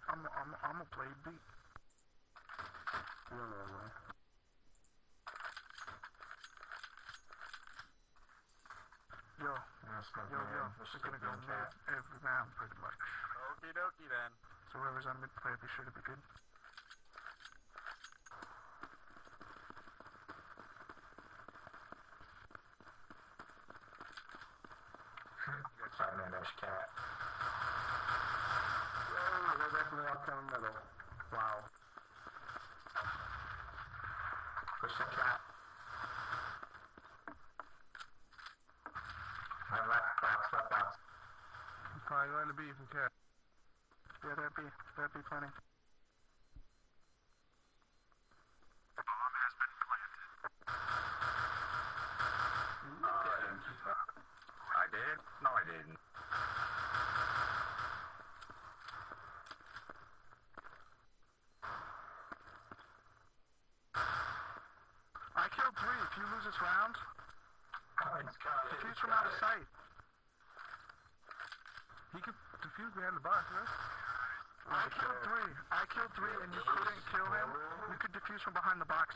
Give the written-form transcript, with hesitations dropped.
I'm a play beat. You don't know why. Yo, we're gonna go mid every round pretty much. Okie dokie then. So whoever's on mid play, be sure to be good. Sorry, man, there's cat. Whoa, they're definitely all coming middle. Wow. Push the cat. Left box. He's probably going to be from cat. Yeah, there'd be plenty. Bomb has been planted. I did? No, I didn't. I killed 3. If you lose this round, defuse from out of sight. He could defuse behind the box, right? I killed 3, and you couldn't kill him. You could defuse from behind the box.